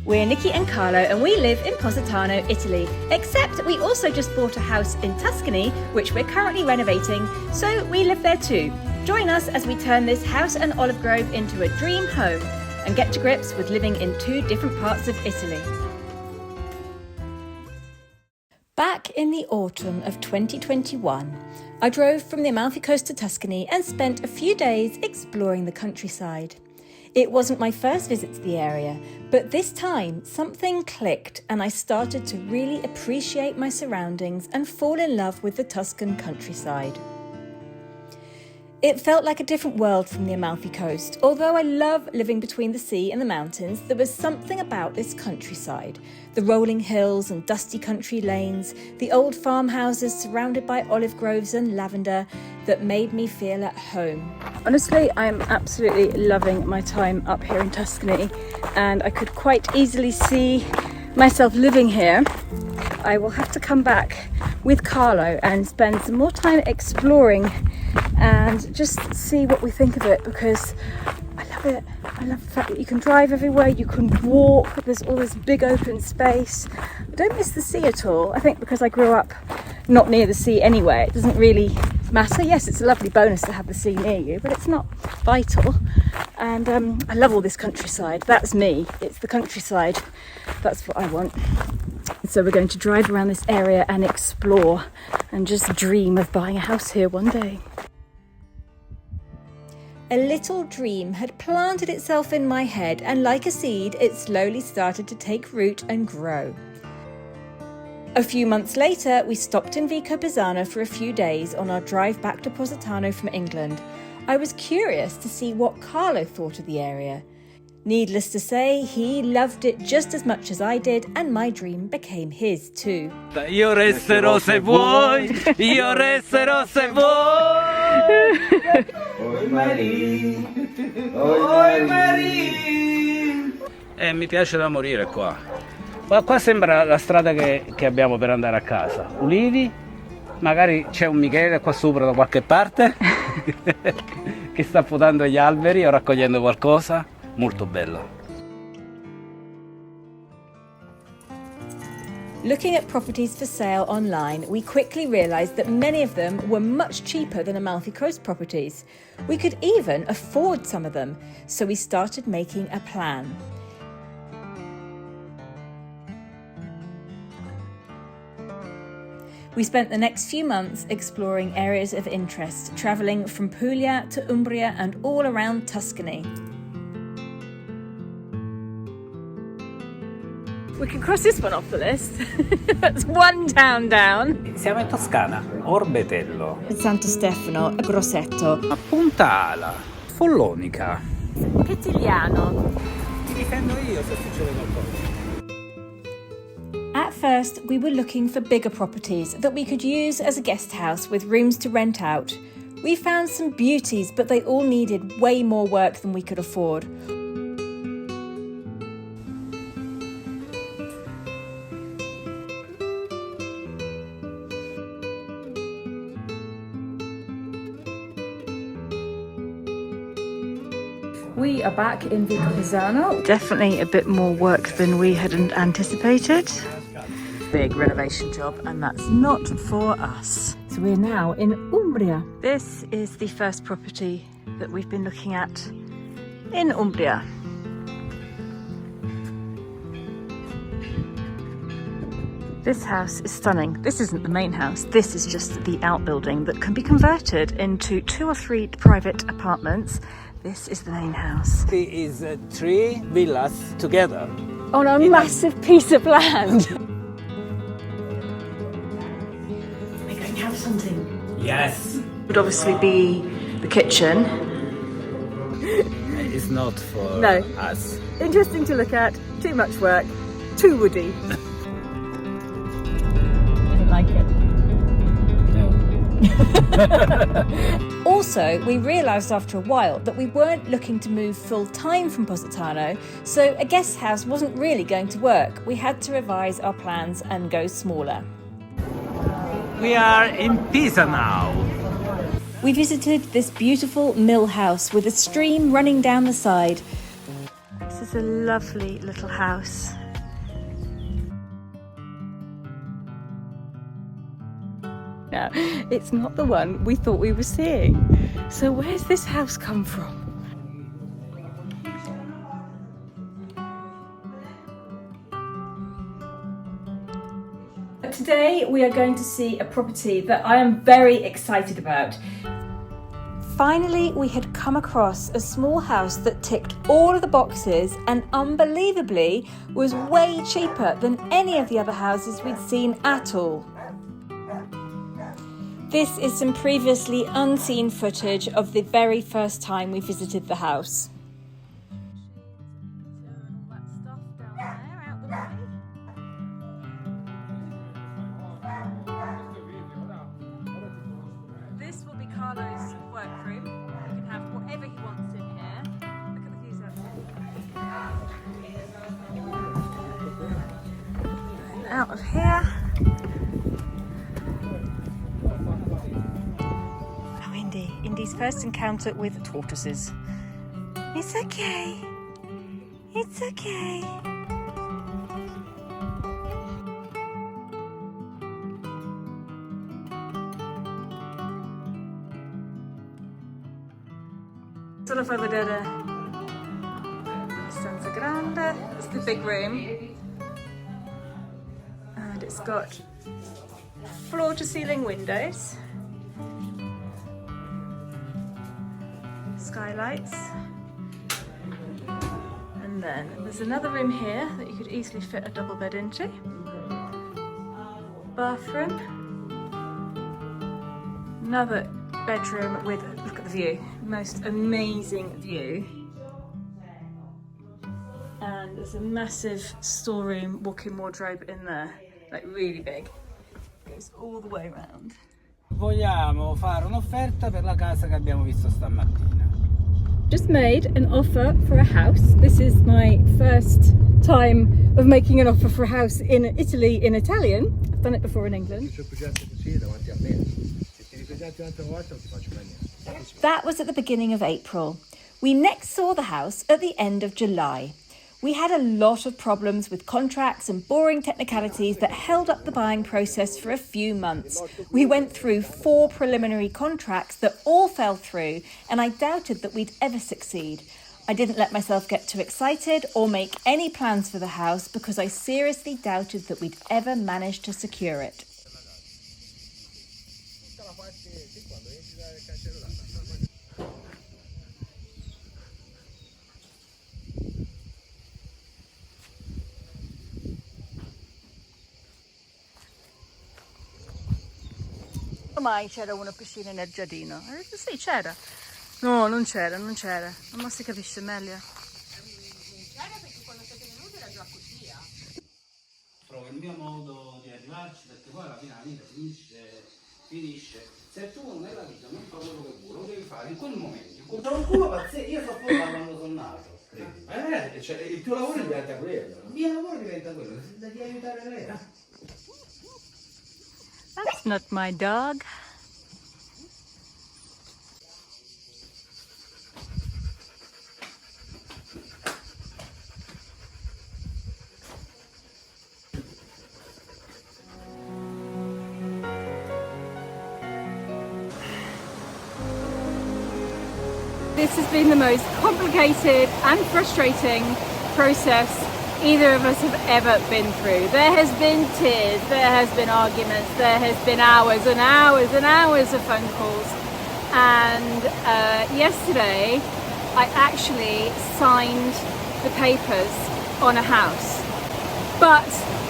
We're Nicki and Carlo and we live in Positano, Italy, except we also just bought a house in Tuscany, which we're currently renovating, so we live there too. Join us as we turn this house and olive grove into a dream home and get to grips with living in two different parts of Italy. Back in the autumn of 2021, I drove from the Amalfi Coast to Tuscany and spent a few days exploring the countryside. It wasn't my first visit to the area, but this time something clicked and I started to really appreciate my surroundings and fall in love with the Tuscan countryside. It felt like a different world from the Amalfi Coast. Although I love living between the sea and the mountains, there was something about this countryside. The rolling hills and dusty country lanes, the old farmhouses surrounded by olive groves and lavender that made me feel at home. Honestly, I am absolutely loving my time up here in Tuscany, and I could quite easily see myself living here. I will have to come back with Carlo and spend some more time exploring and just see what we think of it, because I love it. I love the fact that you can drive everywhere, you can walk, there's all this big open space. I don't miss the sea at all. I think because I grew up not near the sea anyway, it doesn't really matter. Yes, it's a lovely bonus to have the sea near you, but it's not vital. And I love all this countryside. That's me. It's the countryside. That's what I want. So we're going to drive around this area and explore and just dream of buying a house here one day. A little dream had planted itself in my head, and like a seed, it slowly started to take root and grow. A few months later, we stopped in Positano for a few days on our drive back to Positano from England. I was curious to see what Carlo thought of the area. Needless to say, he loved it just as much as I did, and my dream became his too. Io resterò se vuoi, io resterò se vuoi. Oi Marie, oi Marie. Mi piace da morire qua. Qua sembra la strada che abbiamo per andare a casa. Ulivi, magari c'è un Michele qua sopra da qualche parte che sta podando gli alberi o raccogliendo qualcosa. Molto bello. Looking at properties for sale online, we quickly realised that many of them were much cheaper than Amalfi Coast properties. We could even afford some of them, so we started making a plan. We spent the next few months exploring areas of interest, travelling from Puglia to Umbria and all around Tuscany. We can cross this one off the list. That's one town down. Siamo in Toscana, Orbetello, Santo Stefano, Grosseto, Punta Ala, Follonica, Petigliano. Ti difendo io se succede qualcosa. At first, we were looking for bigger properties that we could use as a guest house with rooms to rent out. We found some beauties, but they all needed way more work than we could afford. We are back in Positano. Definitely a bit more work than we had anticipated. Big renovation job, and that's not for us. So we're now in Umbria. This is the first property that we've been looking at in Umbria. This house is stunning. This isn't the main house. This is just the outbuilding that can be converted into 2 or 3 private apartments. This is the main house. It is 3 villas together. On a massive piece of land. We're going to have something. Yes. Would obviously be the kitchen. It's not for us. Interesting to look at, too much work, too woody. I didn't like it. No. Also, we realised after a while that we weren't looking to move full-time from Positano, so a guest house wasn't really going to work. We had to revise our plans and go smaller. We are in Pisa now. We visited this beautiful mill house with a stream running down the side. This is It's a lovely little house. No, it's not the one we thought we were seeing. So where's this house come from? Today we are going to see a property that I am very excited about. Finally, we had come across a small house that ticked all of the boxes and unbelievably was way cheaper than any of the other houses we'd seen at all. This is some previously unseen footage of the very first time we visited the house. This will be Carlo's workroom. He can have whatever he wants in here. Look at the views out there. Out of here. Oh, Indy's first encounter with tortoises. It's okay. It's okay. Solo fa vedere la stanza grande. It's the big room, and it's got floor-to-ceiling windows, skylights, and then there's another room here that you could easily fit a double bed into. Bathroom, another bedroom with, look at the view, most amazing view. And there's a massive storeroom walk-in wardrobe in there, like really big. Goes all the way around. Vogliamo fare un'offerta per la casa che abbiamo visto stamattina. Just made an offer for a house. This is my first time of making an offer for a house in Italy in Italian. I've done it before in England. That was at the beginning of April. We next saw the house at the end of July. We had a lot of problems with contracts and boring technicalities that held up the buying process for a few months. We went through 4 preliminary contracts that all fell through, and I doubted that we'd ever succeed. I didn't let myself get too excited or make any plans for the house because I seriously doubted that we'd ever manage to secure it. Mai c'era una piscina nel giardino? Sì, c'era. No, non c'era. Ma si capisce meglio. C'era perché quando siete venuti era già così, Trovo il mio modo di arrivarci, perché poi alla fine la vita finisce. Se tu nella vita non fai quello che vuoi, lo devi fare in quel momento. Sono un culo pazzesco, io so forma quando sono nato. Cioè, il tuo lavoro diventa quello. Il mio lavoro diventa quello, di aiutare Lea. That's not my dog. This has been the most complicated and frustrating process either of us have ever been through. There has been tears, there has been arguments, there has been hours and hours and hours of phone calls. And yesterday I actually signed the papers on a house, but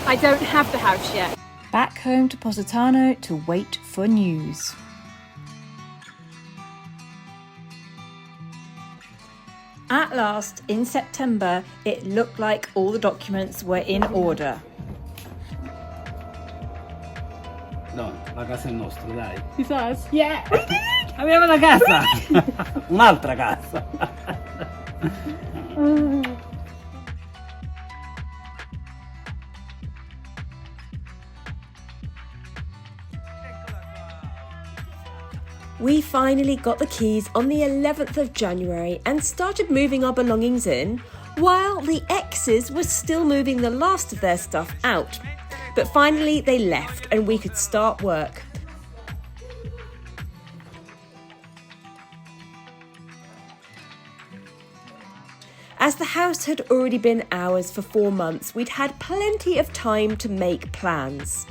I don't have the house yet. Back home to Positano to wait for news. At last, in September, it looked like all the documents were in order. No, la casa è nostra, dai. He says, yeah. Abbiamo una casa! Un'altra casa! We finally got the keys on the 11th of January and started moving our belongings in while the exes were still moving the last of their stuff out. But finally they left and we could start work. As the house had already been ours for 4 months, we'd had plenty of time to make plans.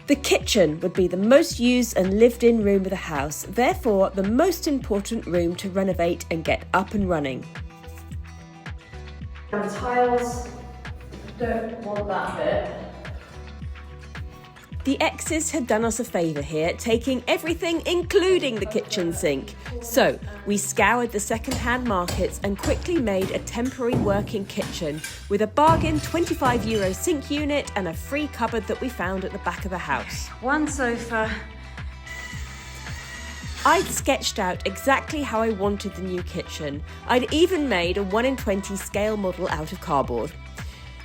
The kitchen would be the most used and lived in room of the house, therefore the most important room to renovate and get up and running. The tiles, don't want that bit. The exes had done us a favour here, taking everything including the kitchen sink. So we scoured the second-hand markets and quickly made a temporary working kitchen with a bargain €25 sink unit and a free cupboard that we found at the back of the house. One sofa. I'd sketched out exactly how I wanted the new kitchen. I'd even made a 1:20 scale model out of cardboard.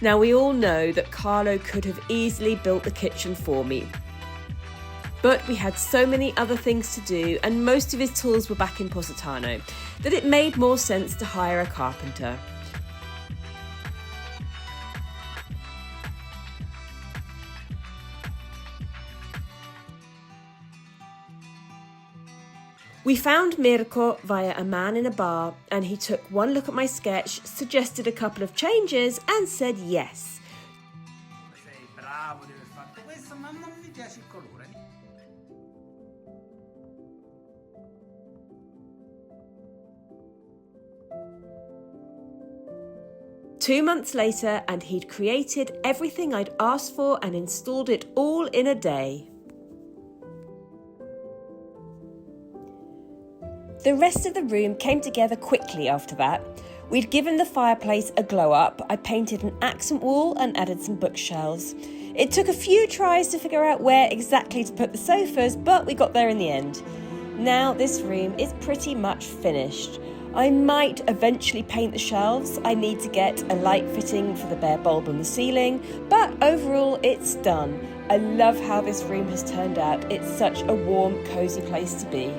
Now, we all know that Carlo could have easily built the kitchen for me. But we had so many other things to do and most of his tools were back in Positano that it made more sense to hire a carpenter. We found Mirko via a man in a bar and he took one look at my sketch, suggested a couple of changes and said yes. Sei bravo di aver fatto questo, ma non mi piace il colore. 2 months later and he'd created everything I'd asked for and installed it all in a day. The rest of the room came together quickly after that. We'd given the fireplace a glow up, I painted an accent wall and added some bookshelves. It took a few tries to figure out where exactly to put the sofas, but we got there in the end. Now this room is pretty much finished. I might eventually paint the shelves. I need to get a light fitting for the bare bulb on the ceiling, but overall it's done. I love how this room has turned out. It's such a warm, cosy place to be.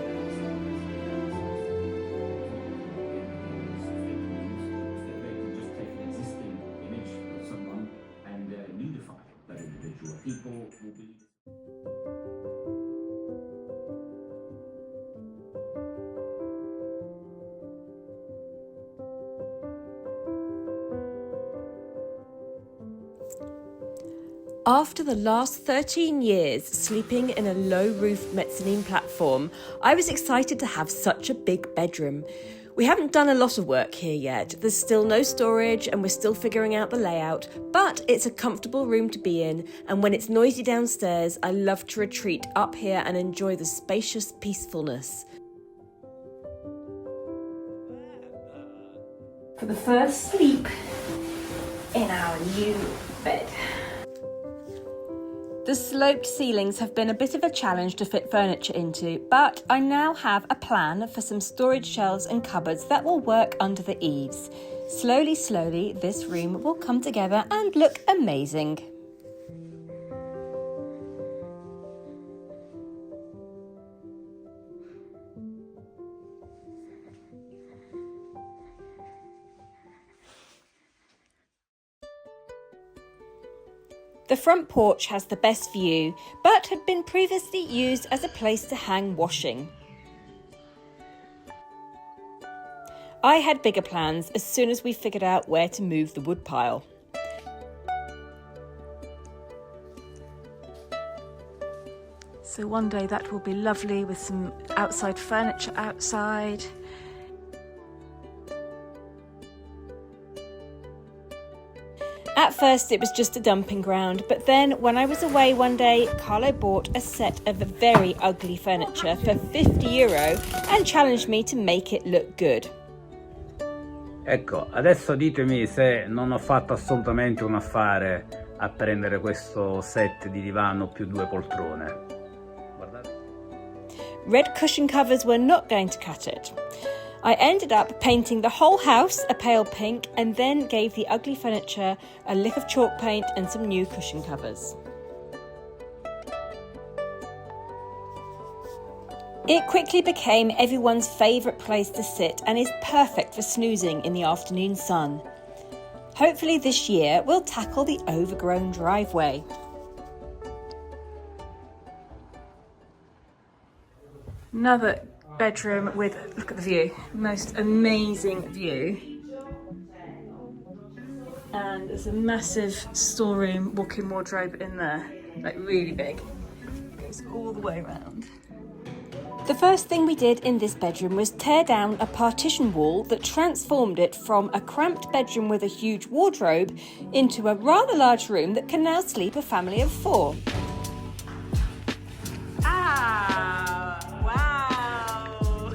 After the last 13 years sleeping in a low-roofed mezzanine platform, I was excited to have such a big bedroom. We haven't done a lot of work here yet. There's still no storage and we're still figuring out the layout, but it's a comfortable room to be in, and when it's noisy downstairs, I love to retreat up here and enjoy the spacious peacefulness. For the first sleep in our new bed. The sloped ceilings have been a bit of a challenge to fit furniture into, but I now have a plan for some storage shelves and cupboards that will work under the eaves. Slowly, this room will come together and look amazing. The front porch has the best view, but had been previously used as a place to hang washing. I had bigger plans as soon as we figured out where to move the woodpile. So one day that will be lovely with some outside furniture outside. At first it was just a dumping ground, but then when I was away one day, Carlo bought a set of very ugly furniture for €50 and challenged me to make it look good. Ecco, adesso ditemi se non ho fatto assolutamente un affare a prendere questo set di divano più 2 poltrone. Guardate. Red cushion covers were not going to cut it. I ended up painting the whole house a pale pink and then gave the ugly furniture a lick of chalk paint and some new cushion covers. It quickly became everyone's favourite place to sit and is perfect for snoozing in the afternoon sun. Hopefully this year we'll tackle the overgrown driveway. Another bedroom with, look at the view, most amazing view. And there's a massive storeroom walk-in wardrobe in there, like really big. Goes all the way around. The first thing we did in this bedroom was tear down a partition wall that transformed it from a cramped bedroom with a huge wardrobe into a rather large room that can now sleep a family of 4. Ah, wow!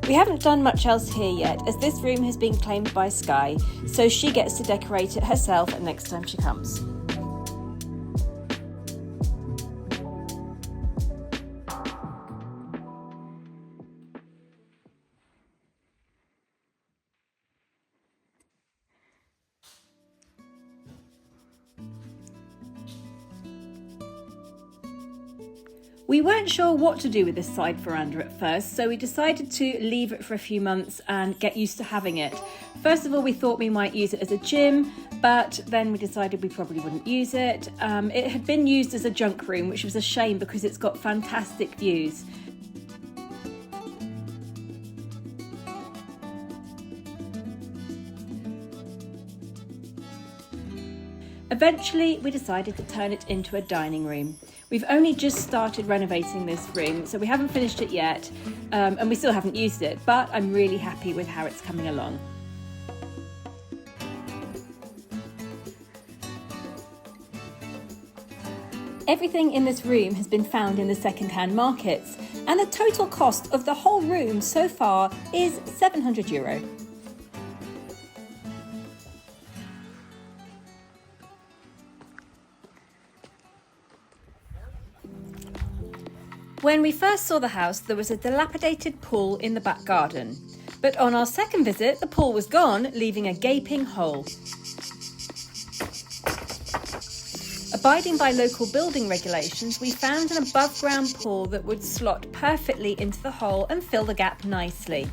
We haven't done much else here yet, as this room has been claimed by Sky, so she gets to decorate it herself next time she comes. We weren't sure what to do with this side veranda at first, so we decided to leave it for a few months and get used to having it. First of all, we thought we might use it as a gym, but then we decided we probably wouldn't use it. It had been used as a junk room, which was a shame because it's got fantastic views. Eventually, we decided to turn it into a dining room. We've only just started renovating this room, so we haven't finished it yet, and we still haven't used it, but I'm really happy with how it's coming along. Everything in this room has been found in the second-hand markets, and the total cost of the whole room so far is €700. When we first saw the house, there was a dilapidated pool in the back garden. But on our second visit, the pool was gone, leaving a gaping hole. Abiding by local building regulations, we found an above-ground pool that would slot perfectly into the hole and fill the gap nicely.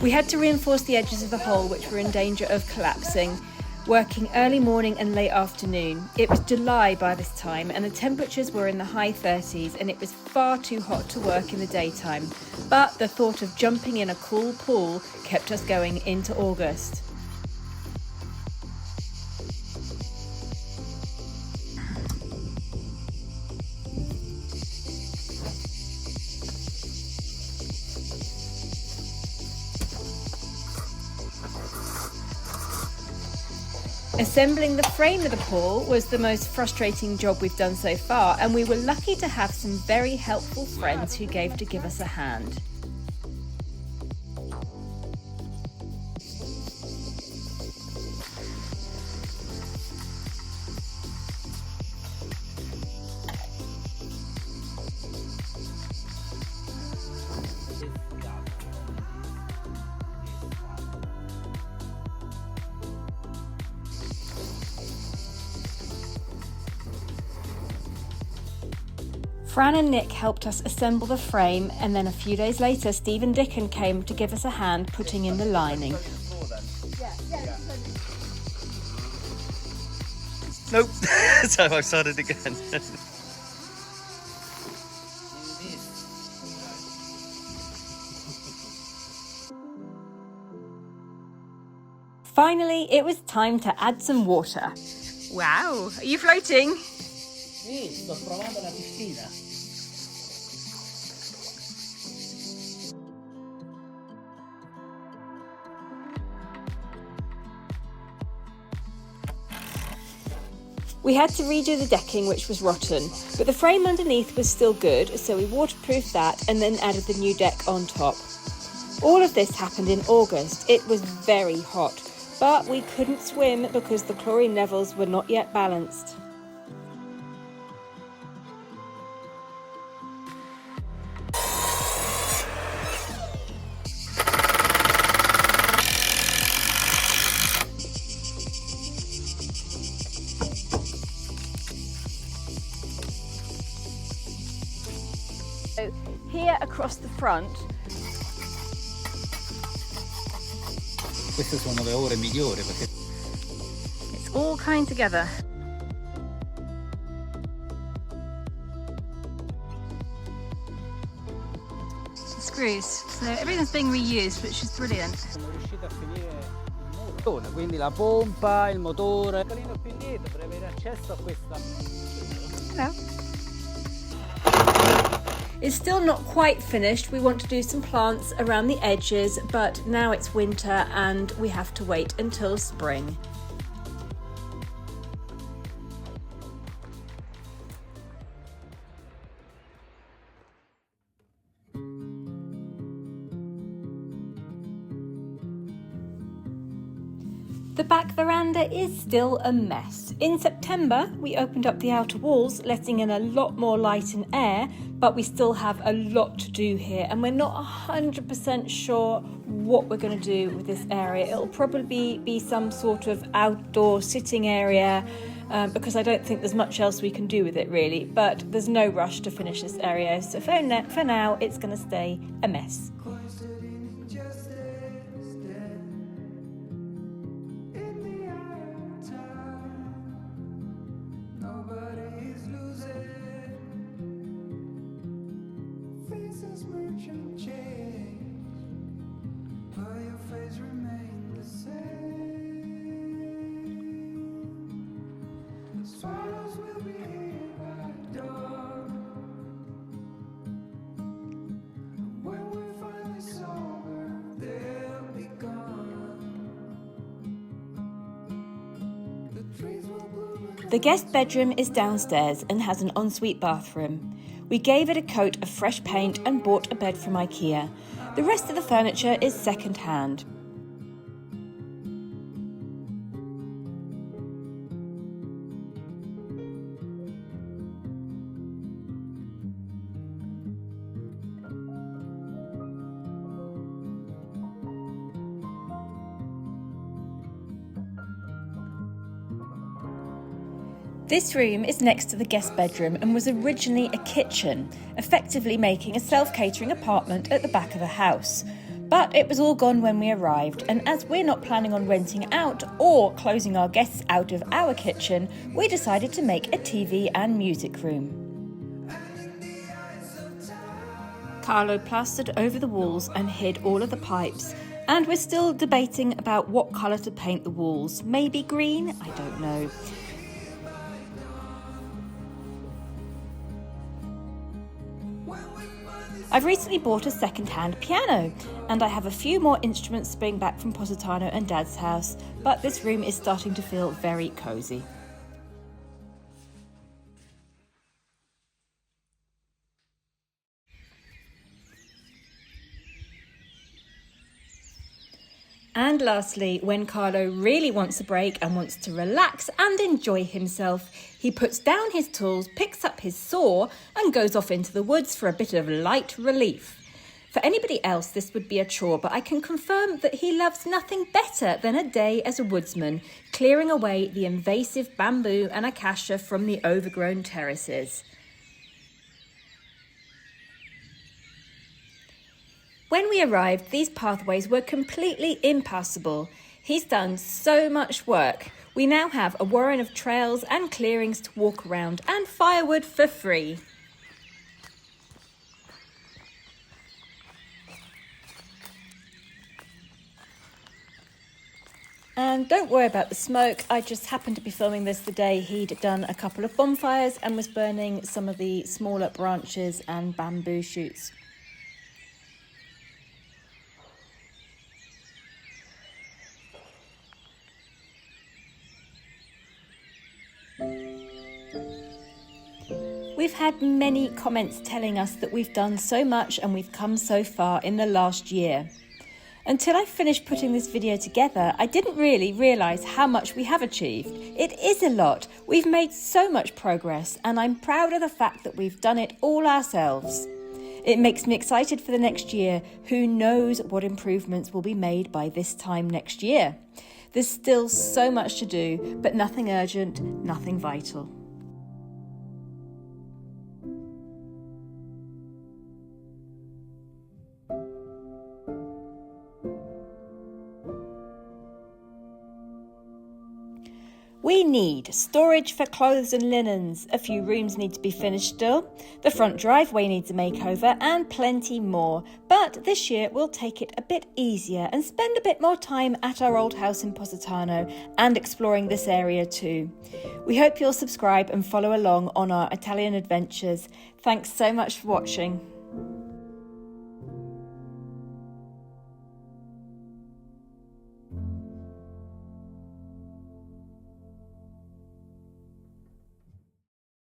We had to reinforce the edges of the hole, which were in danger of collapsing, working early morning and late afternoon. It was July by this time and the temperatures were in the high 30s and it was far too hot to work in the daytime. But the thought of jumping in a cool pool kept us going into August. Assembling the frame of the pool was the most frustrating job we've done so far, and we were lucky to have some very helpful friends who gave to give us a hand. Fran and Nick helped us assemble the frame, and then a few days later Steve and Dickon came to give us a hand putting in the lining. Nope. So I've started again. Finally, it was time to add some water. Wow, are you floating? Sì, sto provando la piscina. We had to redo the decking, which was rotten, but the frame underneath was still good, so we waterproofed that and then added the new deck on top. All of this happened in August. It was very hot, but we couldn't swim because the chlorine levels were not yet balanced. here across the front. Queste sono le ore migliori perché It's all coming together. Screws, so everything's being reused, which is brilliant. sono riuscito a finire il muro, quindi la pompa, il motore. Un pochino più indietro per avere accesso a questa. Hello. It's still not quite finished. We want to do some plants around the edges, but now it's winter and we have to wait until spring. The back veranda is still a mess. In September, we opened up the outer walls, letting in a lot more light and air, but we still have a lot to do here, and we're not 100% sure what we're going to do with this area. It'll probably be some sort of outdoor sitting area, because I don't think there's much else we can do with it really, but there's no rush to finish this area, so for now it's going to stay a mess. The guest bedroom is downstairs and has an ensuite bathroom. We gave it a coat of fresh paint and bought a bed from IKEA. The rest of the furniture is second hand. This room is next to the guest bedroom and was originally a kitchen, effectively making a self-catering apartment at the back of the house. But it was all gone when we arrived, and as we're not planning on renting out or closing our guests out of our kitchen, we decided to make a TV and music room. Carlo plastered over the walls and hid all of the pipes, and we're still debating about what colour to paint the walls. Maybe green? I don't know. I've recently bought a second-hand piano, and I have a few more instruments to bring back from Positano and Dad's house, but this room is starting to feel very cosy. And lastly, when Carlo really wants a break and wants to relax and enjoy himself, he puts down his tools, picks up his saw and goes off into the woods for a bit of light relief. For anybody else, this would be a chore, but I can confirm that he loves nothing better than a day as a woodsman, clearing away the invasive bamboo and acacia from the overgrown terraces. When we arrived, these pathways were completely impassable. He's done so much work. We now have a warren of trails and clearings to walk around and firewood for free. And don't worry about the smoke, I just happened to be filming this the day he'd done a couple of bonfires and was burning some of the smaller branches and bamboo shoots. We've had many comments telling us that we've done so much and we've come so far in the last year. Until I finished putting this video together, I didn't really realise how much we have achieved. It is a lot. We've made so much progress, and I'm proud of the fact that we've done it all ourselves. It makes me excited for the next year. Who knows what improvements will be made by this time next year? There's still so much to do, but nothing urgent, nothing vital. We need storage for clothes and linens, a few rooms need to be finished still, the front driveway needs a makeover, and plenty more. But this year we'll take it a bit easier and spend a bit more time at our old house in Positano and exploring this area too. We hope you'll subscribe and follow along on our Italian adventures. Thanks so much for watching.